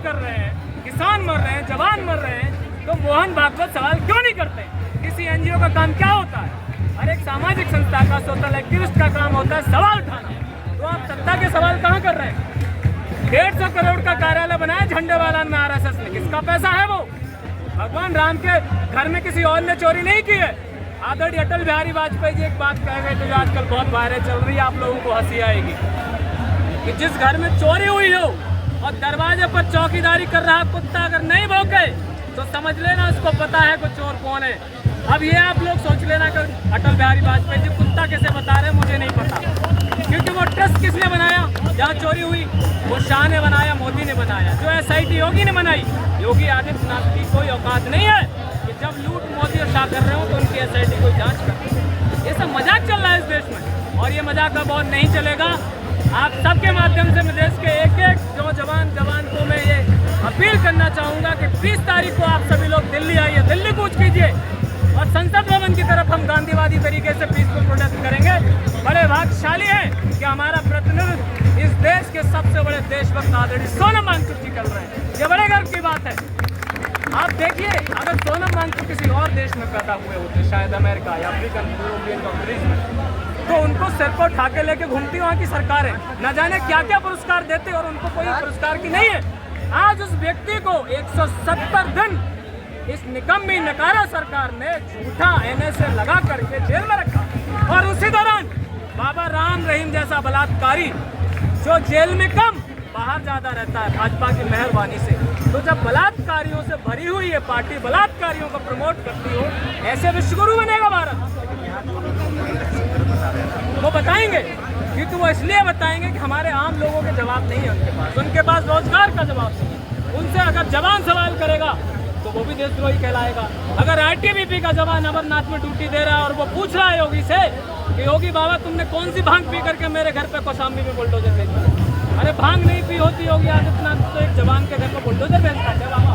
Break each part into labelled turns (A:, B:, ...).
A: कर रहे हैं, किसान मर रहे हैं, जवान मर रहे हैं, तो मोहन भागवत सवाल क्यों नहीं करते? किसी एनजीओ का काम क्या होता है? हर एक सामाजिक संस्था का, सोशल एक्टिविस्ट का काम होता है सवाल उठाना। तो आप सत्ता के सवाल कहाँ कर रहे हैं? 150 करोड़ का कार्यालय बनाया झंडे वाला में आरएसएस ने, किसका पैसा है वो? भगवान राम के घर में किसी और ने चोरी नहीं की है। आदरणीय अटल बिहारी वाजपेयी जी एक बात कह गए थे जो आजकल बहुत वायरल चल रही है, आप लोगों को हंसी आएगी, कि जिस घर में चोरी हुई हो और दरवाजे पर चौकीदारी कर रहा कुत्ता अगर नहीं भौंके तो समझ लेना उसको पता है कि चोर कौन है। अब ये आप लोग सोच लेना कि अटल बिहारी वाजपेयी जी कुत्ता कैसे बता रहे हैं, मुझे नहीं पता, क्योंकि वो ट्रस्ट किसने बनाया जहाँ चोरी हुई? वो शाह ने बनाया, मोदी ने बनाया। जो SIT योगी ने बनाई, योगी आदित्यनाथ की कोई औकात नहीं है कि जब लूट मोदी और शाह कर रहे हो तो उनकी SIT कोई जांच करे। ये सब मजाक चल रहा है इस देश में, और ये मजाक का बहुत नहीं चलेगा। आप सबके माध्यम से मैं देश के एक एक जवान को मैं ये अपील करना चाहूँगा कि 20 तारीख को आप सभी लोग दिल्ली आइए, दिल्ली कूच कीजिए और संसद भवन की तरफ हम गांधीवादी तरीके से पीसफुल प्रोटेस्ट करेंगे। बड़े भाग्यशाली हैं कि हमारा प्रतिनिधित्व इस देश के सबसे बड़े देशभक्त आदरणीय सोनम वांगचुक जी कर रहे हैं। ये बड़े गर्व की बात है। आप देखिए, अगर सोनम वांगचुक किसी और देश में पैदा हुए होते, शायद अमेरिका या अफ्रीकन यूरोपियन कंट्रीज में, तो उनको सिर पर उठा के लेके घूमती वहाँ की सरकारें, न जाने क्या क्या पुरस्कार देते और उनको कोई पुरस्कार की नहीं है। आज उस व्यक्ति को 170 दिन इस निकम्मी नकारा सरकार ने झूठा NSA लगा करके जेल में रखा, और उसी दौरान बाबा राम रहीम जैसा बलात्कारी जो जेल में कम बाहर ज्यादा रहता है भाजपा की मेहरबानी से। तो जब बलात्कारियों से भरी हुई ये पार्टी बलात्कारियों को प्रमोट करती हो, ऐसे विश्वगुरु बनेगा भारत? वो बताएंगे, क्योंकि वो इसलिए बताएंगे कि हमारे आम लोगों के जवाब नहीं है उनके पास रोजगार का जवाब नहीं है। उनसे अगर जवान सवाल करेगा तो वो भी देशद्रोही कहलाएगा। अगर ITBP का जवान अमरनाथ में ड्यूटी दे रहा है और वो पूछ रहा है योगी से कि योगी बाबा तुमने कौन सी भांग पी करके मेरे घर पे कौशाम्बी में बुलडोजर भेजा? अरे भांग नहीं पी होती योगी आदित्यनाथ तो एक जवान के घर पे बुलडोजर भेजता है बाबा।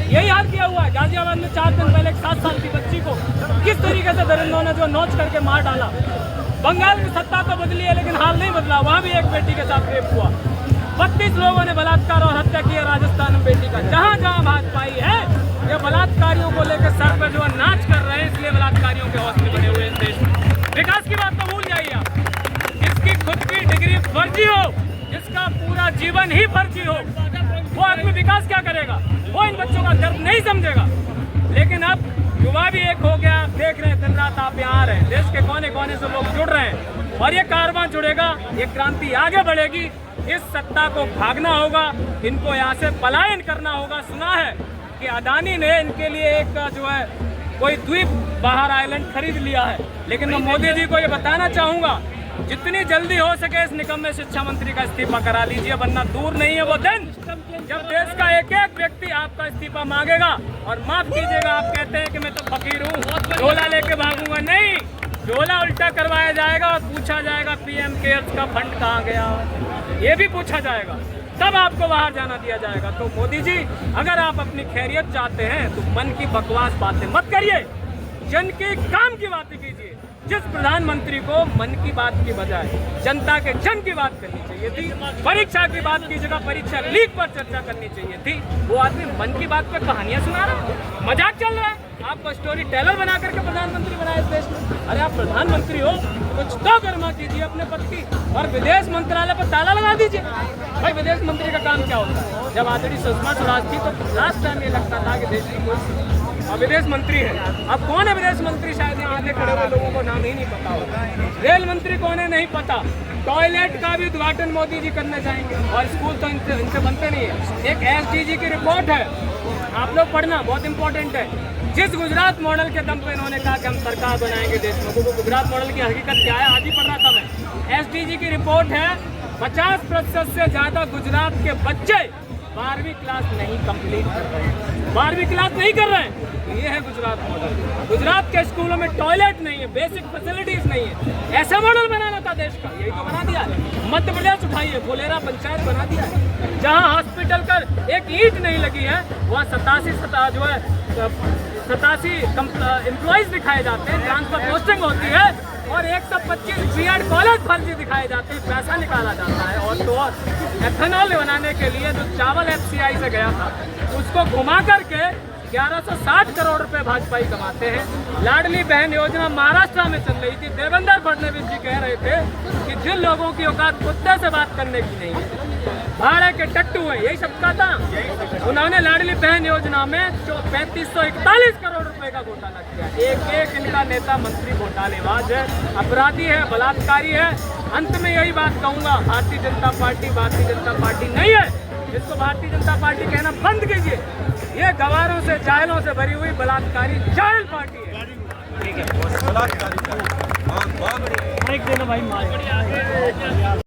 A: यही हाल किया हुआ है गाजियाबाद में 4 दिन पहले एक 7 साल की बच्ची को किस तरीके से दरिंदों ने जो नोच करके मार डाला। बंगाल की सत्ता तो बदली है लेकिन हाल नहीं बदला, वहाँ भी एक बेटी के साथ रेप हुआ। 32 लोगों ने बलात्कार और हत्या की है राजस्थान में बेटी का। जहाँ जहाँ भाजपाई है ये बलात्कारियों को लेकर सर पे जो नाच कर रहे हैं, इसलिए बलात्कारियों के हौसले बने हुए इस देश में। विकास की बात तो भूल जाइए आप। जिसकी खुद की डिग्री फर्जी हो, जिसका पूरा जीवन ही फर्जी हो, वो आदमी विकास क्या करेगा? वो इन बच्चों का दर्द नहीं समझेगा। लेकिन अब युवा भी एक हो गया, आप देख रहे हैं दिन रात आप यहाँ आ रहे हैं, देश के कोने कोने से लोग जुड़ रहे हैं और ये कारवां जुड़ेगा, ये क्रांति आगे बढ़ेगी। इस सत्ता को भागना होगा, इनको यहाँ से पलायन करना होगा। सुना है कि अदानी ने इनके लिए एक जो है कोई द्वीप बाहर आइलैंड खरीद लिया है, लेकिन मैं मोदी जी को ये बताना चाहूँगा जितनी जल्दी हो सके इस निकम्मे शिक्षा मंत्री का इस्तीफा करा लीजिए, वरना दूर नहीं है वो दिन जब देश का एक एक व्यक्ति आपका इस्तीफा मांगेगा। और माफ कीजिएगा, आप कहते हैं कि मैं तो फकीर हूँ, झोला लेके भागूंगा, नहीं, झोला उल्टा करवाया जाएगा और पूछा जाएगा PM केयर्स का फंड कहाँ गया, ये भी पूछा जाएगा, तब आपको बाहर जाना दिया जाएगा। तो मोदी जी, अगर आप अपनी खैरियत चाहते हैं तो मन की बकवास बातें मत करिए, जन के काम की बातें कीजिए। जिस प्रधानमंत्री को मन की बात की बजाय जनता के जन की बात करनी चाहिए थी, परीक्षा की बात की जगह परीक्षा लीक पर चर्चा करनी चाहिए थी, वो आदमी मन की बात पर कहानियां सुना रहा है, मजाक चल रहा है। आपको स्टोरी टेलर बना करके प्रधानमंत्री बनाया इस देश में। अरे आप प्रधानमंत्री हो, कुछ तो कर्मा कीजिए अपने पद की, और विदेश मंत्रालय पर ताला लगा दीजिए। भाई विदेश मंत्री का काम क्या होता है? जब आदरणीय सुषमा स्वराज थी तो लास्ट टाइम ये लगता था कि देश की कोई विदेश मंत्री है। अब कौन है विदेश मंत्री? शायद यहाँ आगे खड़े हुए लोगों को नाम ही नहीं पता होगा। रेल मंत्री कौन है? नहीं पता। टॉयलेट का भी उद्घाटन मोदी जी करना चाहेंगे, और स्कूल तो इनसे बनते नहीं है। एक SDG की रिपोर्ट है, आप लोग पढ़ना, बहुत इंपॉर्टेंट है। जिस गुजरात मॉडल के दम पे इन्होंने कहा कि हम सरकार बनाएंगे देश में, तो गुजरात मॉडल की हकीकत क्या है आज ही पढ़ रहा था मैं। SDG की रिपोर्ट है 50% से ज्यादा गुजरात के बच्चे 12वीं क्लास नहीं कंप्लीट कर रहे हैं, 12वीं क्लास नहीं कर रहे हैं। ये है गुजरात मॉडल। गुजरात के स्कूलों में टॉयलेट नहीं है, बेसिक फैसिलिटीज नहीं है। ऐसा मॉडल बनाना था देश का, यही तो बना दिया है। मध्य प्रदेश उठाइए, फुलेरा पंचायत बना दिया है, जहाँ हॉस्पिटल का एक ईंट नहीं लगी है, वहाँ 87 एम्प्लॉइज दिखाए जाते हैं, ट्रांसफर पोस्टिंग होती है, और 125 बीएड कॉलेज फर्जी दिखाए जाते हैं, पैसा निकाला जाता है। और तो और एथेनॉल बनाने के लिए जो चावल एफसीआई से गया था उसको घुमा करके 1160 करोड़ रुपए भाजपाई कमाते हैं। लाडली बहन योजना महाराष्ट्र में चल रही थी, देवेंद्र फडणवीस जी कह रहे थे कि जिन लोगों की औकात कुत्ते से बात करने की नहीं है, भाड़े के टट्टू है, यही सबका था। उन्होंने लाडली बहन योजना में 3541 करोड़ रुपए का घोटाला किया। एक एक इनका नेता मंत्री घोटालेबाज है, अपराधी है, बलात्कारी है। अंत में यही बात कहूंगा, भारतीय जनता पार्टी नहीं है। इसको भारतीय जनता पार्टी कहना बंद कीजिए। ये गवारों से, जाहिलों से भरी हुई बलात्कारी जाहिल पार्टी है। ठीक है, बलात्कारी।